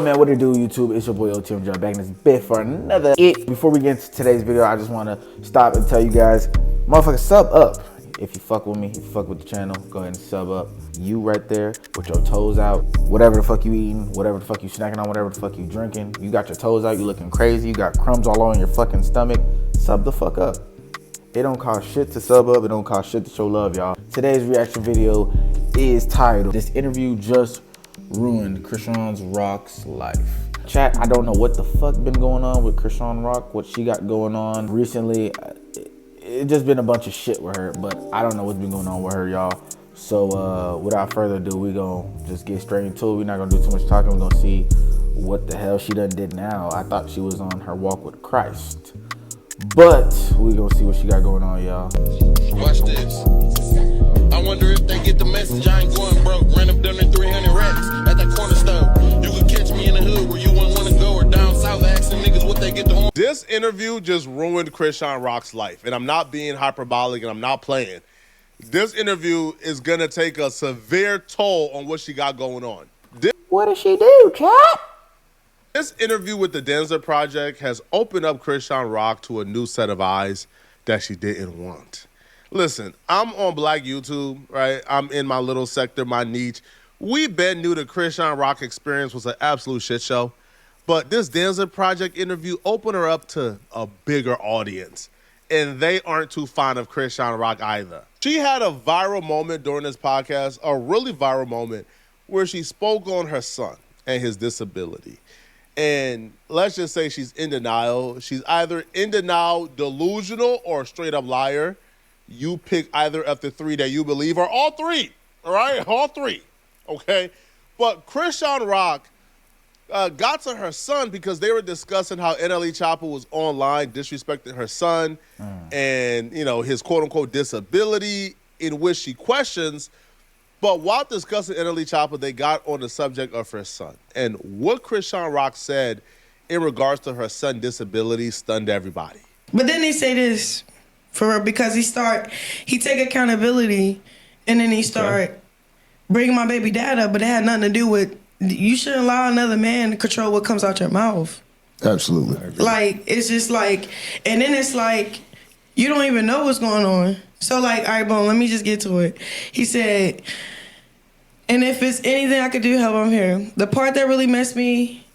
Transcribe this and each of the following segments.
Man, what it do, YouTube? It's your boy OTM John back in this bit for another it. Before we get into today's video, I just want to stop and tell you guys, motherfucker, sub up. If you fuck with me, if you fuck with the channel, go ahead and sub up. You right there with your toes out, whatever the fuck you eating, whatever the fuck you snacking on, whatever the fuck you drinking, you got your toes out, you looking crazy, you got crumbs all over your fucking stomach, sub the fuck up. It don't cost shit to sub up, it don't cost shit to show love, y'all. Today's reaction video is titled, "This interview just ruined Chrisean Rock's life." Chat, I don't know what the fuck been going on with Chrisean Rock, what she got going on recently. It just been a bunch of shit with her, but I don't know what's been going on with her, y'all. So without further ado, we gonna just get straight into it. We're not gonna do too much talking. We're gonna see what the hell she done did now. I thought she was on her walk with Christ, but we gonna see what she got going on, y'all. Watch this. I wonder if they get the message. I ain't going broke. Ran up down there 300 racks at that corner store. You could catch me in the hood where you wouldn't want to go, or down south asking niggas what they get to. This interview just ruined Chrisean Rock's life, and I'm not being hyperbolic and I'm not playing. This interview is gonna take a severe toll on what she got going on. What did she do, chat? This interview with the Denzer Project has opened up Chrisean Rock to a new set of eyes that she didn't want. Listen, I'm on Black YouTube, right? I'm in my little sector, my niche. We been knew the Chrisean Rock experience was an absolute shit show, but this Denzer Project interview opened her up to a bigger audience, and they aren't too fond of Chrisean Rock either. She had a viral moment during this podcast, a really viral moment, where she spoke on her son and his disability. And let's just say she's in denial. She's either in denial, delusional, or a straight up liar. You pick either of the three that you believe, or all three, all right? All three, okay? But Chrisean Rock got to her son because they were discussing how NLE Chopper was online disrespecting her son and, you know, his quote-unquote disability, in which she questions. But while discussing NLE Chopper, they got on the subject of her son. And what Chrisean Rock said in regards to her son's disability stunned everybody. But then they say this for her because he take accountability, and then he start bringing my baby dad up, but it had nothing to do with, you shouldn't allow another man to control what comes out your mouth. Absolutely. Like, it's just like, and then it's like, you don't even know what's going on. So like, all right, boom, let me just get to it. He said, and if it's anything I could do to help, I'm here. The part that really messed with me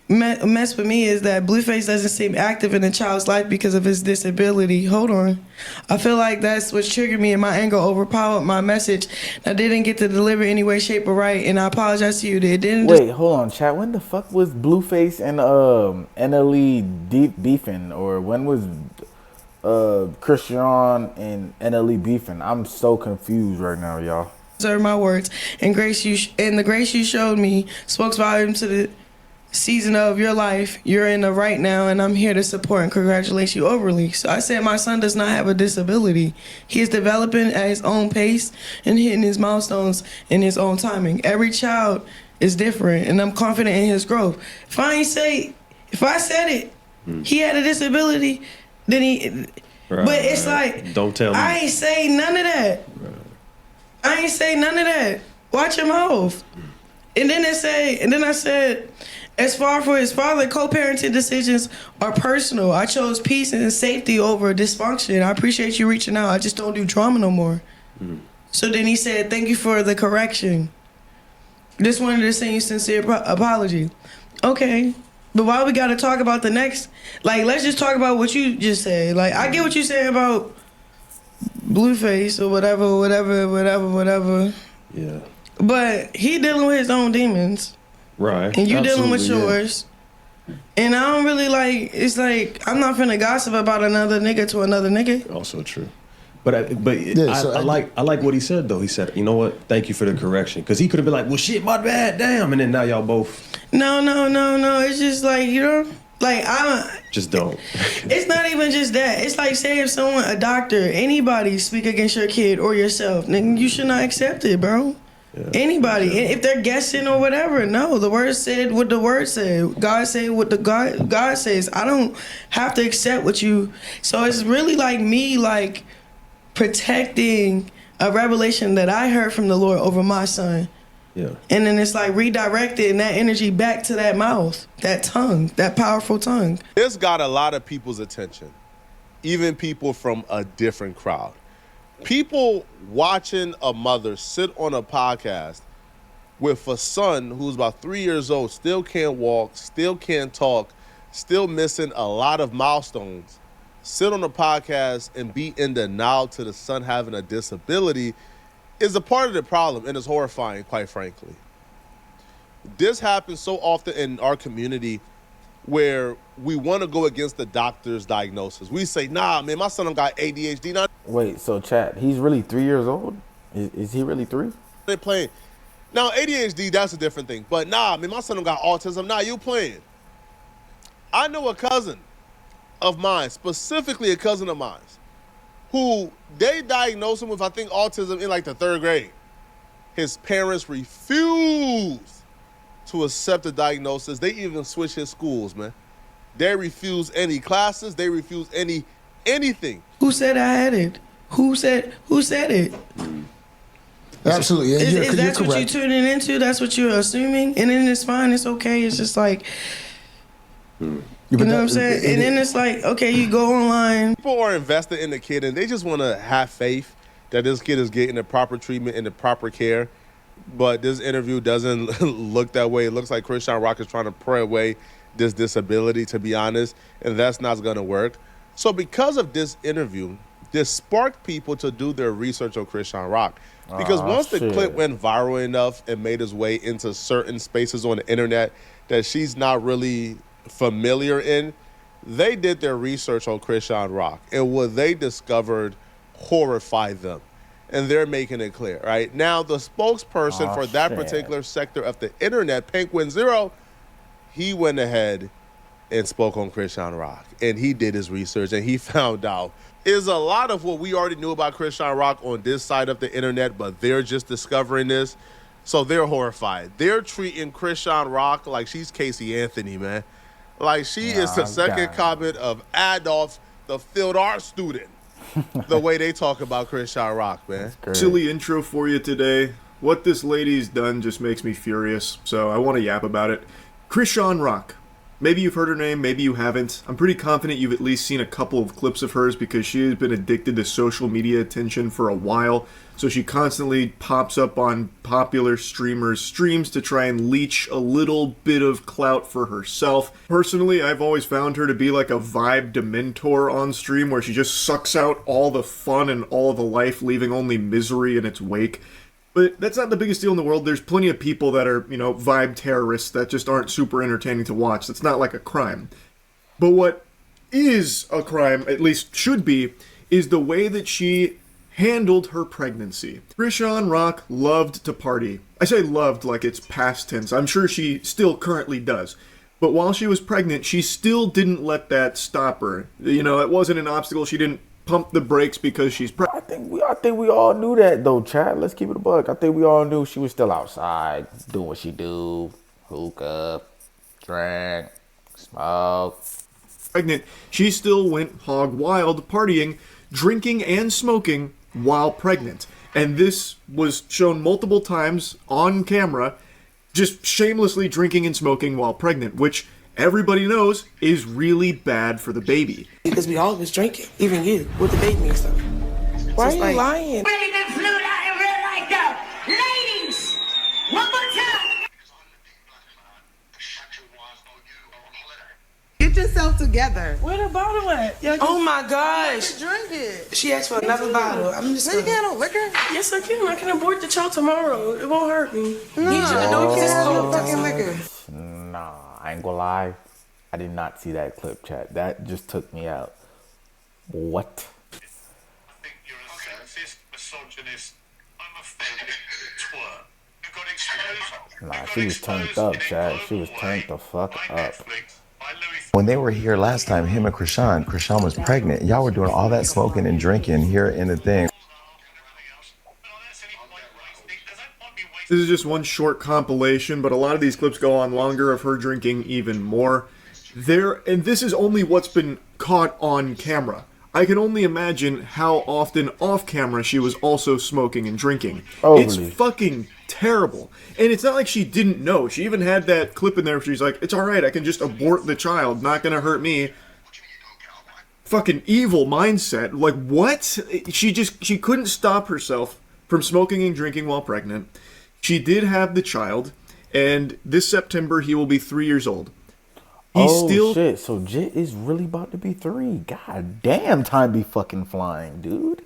is that Blueface doesn't seem active in the child's life because of his disability. Hold on. I feel like that's what triggered me, and my anger overpowered my message. I didn't get to deliver any way, shape, or right, and I apologize to you. It didn't. Wait, hold on, chat. When the fuck was Blueface and NLE beefing, or when was Chrisean and NLE beefing? I'm so confused right now, y'all. Observe my words, and the grace you showed me spoke volumes to the season of your life you're in the right now, and I'm here to support and congratulate you overly. So I said my son does not have a disability. He is developing at his own pace and hitting his milestones in his own timing. Every child is different, and I'm confident in his growth. If I said it, he had a disability, then he. Right, but it's like, don't tell me. I ain't say none of that. Right. I ain't say none of that. Watch your mouth. And then I said, as far for his father, co-parenting decisions are personal. I chose peace and safety over dysfunction. I appreciate you reaching out. I just don't do drama no more. So then he said, thank you for the correction. Just wanted to send you sincere apology. Okay, but why we gotta talk about the next? Like, let's just talk about what you just said. Like, I get what you saying about Blueface or whatever. Yeah. But he dealing with his own demons. Right. And you dealing with yours. Yeah. And I don't really like, it's like, I'm not finna gossip about another nigga to another nigga. Also true. But I like what he said, though. He said, you know what? Thank you for the correction. Because he could have been like, well, shit, my bad, damn. And then now y'all both. No. It's just like, you know, like, just don't. It's not even just that. It's like, say if someone, a doctor, anybody speak against your kid or yourself, then you should not accept it, bro. Yeah. Anybody, if they're guessing or whatever, no, the word said what the word said. God said what the God says. I don't have to accept what you. So it's really like me, like, protecting a revelation that I heard from the Lord over my son. Yeah. And then it's like redirected and that energy back to that mouth, that tongue, that powerful tongue. This got a lot of people's attention, even people from a different crowd. People watching a mother sit on a podcast with a son who's about 3 years old, still can't walk, still can't talk, still missing a lot of milestones, sit on a podcast and be in denial to the son having a disability is a part of the problem, and it's horrifying, quite frankly. This happens so often in our community where we want to go against the doctor's diagnosis. We say, nah, man, my son done got ADHD. Now Wait, so chat, he's really 3 years old? Is he really 3? they playing. Now, ADHD, that's a different thing. But nah, man, my son done got autism. Nah, you playing. I know a cousin of mine, specifically a cousin of mine, who they diagnosed him with, I think, autism in like the 3rd grade. His parents refused to accept the diagnosis. They even switched his schools, man. They refused any classes. They refused anything. Who said I had it? Who said it? Absolutely. Yeah, Is that what you're tuning into? That's what you're assuming? And then it's fine, it's okay. It's just like, you know what I'm saying? And then it's like, okay, you go online. People are invested in the kid, and they just want to have faith that this kid is getting the proper treatment and the proper care. But this interview doesn't look that way. It looks like Chrisean Rock is trying to pray away this disability, to be honest, and that's not going to work. So because of this interview, this sparked people to do their research on Chrisean Rock. Because once the clip went viral enough and made its way into certain spaces on the internet that she's not really familiar in, they did their research on Chrisean Rock, and what they discovered horrified them. And they're making it clear, right? Now, the spokesperson for that particular sector of the internet, Penguin Zero, he went ahead and spoke on Chrisean Rock, and he did his research, and he found out is a lot of what we already knew about Chrisean Rock on this side of the internet, but they're just discovering this. So they're horrified. They're treating Chrisean Rock like she's Casey Anthony, man. Like she is the second comment of Adolf, the field art student. The way they talk about Chrisean Rock, man. Silly intro for you today. What this lady's done just makes me furious, so I want to yap about it. Chrisean Rock. Maybe you've heard her name, maybe you haven't. I'm pretty confident you've at least seen a couple of clips of hers because she has been addicted to social media attention for a while. So she constantly pops up on popular streamers' streams to try and leech a little bit of clout for herself. Personally, I've always found her to be like a vibe Dementor on stream where she just sucks out all the fun and all the life, leaving only misery in its wake. But that's not the biggest deal in the world. There's plenty of people that are, vibe terrorists that just aren't super entertaining to watch. That's not like a crime. But what is a crime, at least should be, is the way that she handled her pregnancy. Chrisean Rock loved to party. I say loved like it's past tense. I'm sure she still currently does. But while she was pregnant, she still didn't let that stop her. It wasn't an obstacle. She didn't pump the brakes because she's pregnant. I think we all knew that though, Chad. Let's keep it a buck. I think we all knew she was still outside doing what she do, hook up, drink, smoke. Pregnant, she still went hog wild, partying, drinking, and smoking while pregnant. And this was shown multiple times on camera, just shamelessly drinking and smoking while pregnant, which everybody knows is really bad for the baby. Because we all was drinking, even you, with the baby and stuff. Why are you lying? Really been flued out in real life though. Ladies, one more time. Get yourself together. Where the bottle at? Oh my gosh. Drink it. She asked for another bottle. I'm just No, you can't have no liquor. Yes, I can. I can abort the child tomorrow. It won't hurt me. No, you can't just have no cold. fucking liquor. Nah, I ain't gonna lie. I did not see that clip, chat. That just took me out. What? I think you're a sexist, misogynist, homophobic twerp. You got exposed. Nah, she was turned up, chat. She was turned the fuck up. When they were here last time, him and Chrisean was pregnant. Y'all were doing all that smoking and drinking here in the thing. This is just one short compilation, but a lot of these clips go on longer of her drinking even more. And this is only what's been caught on camera. I can only imagine how often off camera she was also smoking and drinking. Overly. It's fucking terrible. And it's not like she didn't know. She even had that clip in there where she's like, it's all right, I can just abort the child, not gonna hurt me. Fucking evil mindset. Like, what? She couldn't stop herself from smoking and drinking while pregnant. She did have the child, and this September he will be 3 years old. Shit, so Jit is really about to be 3. God damn, time be fucking flying, dude.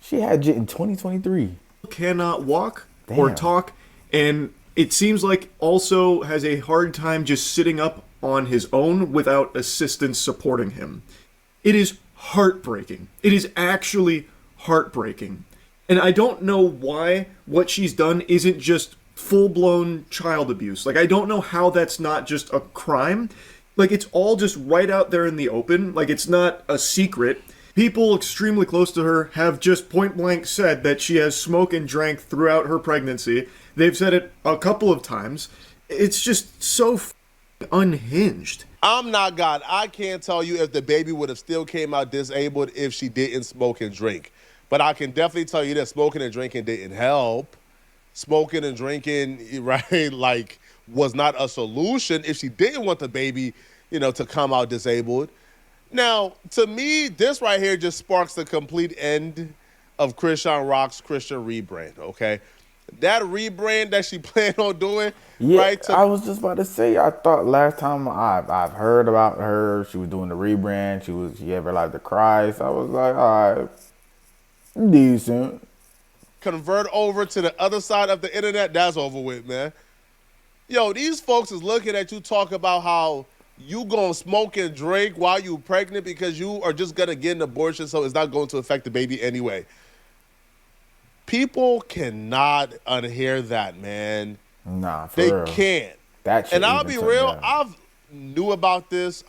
She had Jit in 2023. Cannot walk or talk, and it seems like also has a hard time just sitting up on his own without assistance supporting him. It is heartbreaking. It is actually heartbreaking. And I don't know why what she's done isn't just full-blown child abuse. Like, I don't know how that's not just a crime. Like, it's all just right out there in the open. Like, it's not a secret. People extremely close to her have just point-blank said that she has smoked and drank throughout her pregnancy. They've said it a couple of times. It's just so unhinged. I'm not God. I can't tell you if the baby would have still came out disabled if she didn't smoke and drink. But I can definitely tell you that smoking and drinking didn't help. Smoking and drinking, right, like, was not a solution if she didn't want the baby, to come out disabled. Now, to me, this right here just sparks the complete end of Chrisean Rock's Christian rebrand, okay? That rebrand that she planned on doing, right? I was just about to say, I thought last time I've heard about her, she was doing the rebrand, she gave her life to Christ. I was like, all right, decent. Convert over to the other side of the internet, that's over with, man. Yo, these folks is looking at you talk about how you gonna smoke and drink while you pregnant because you are just gonna get an abortion, so it's not going to affect the baby anyway. People cannot unhear that, man. Nah, for they real. can't. That shit and I'll be real, I've knew about this.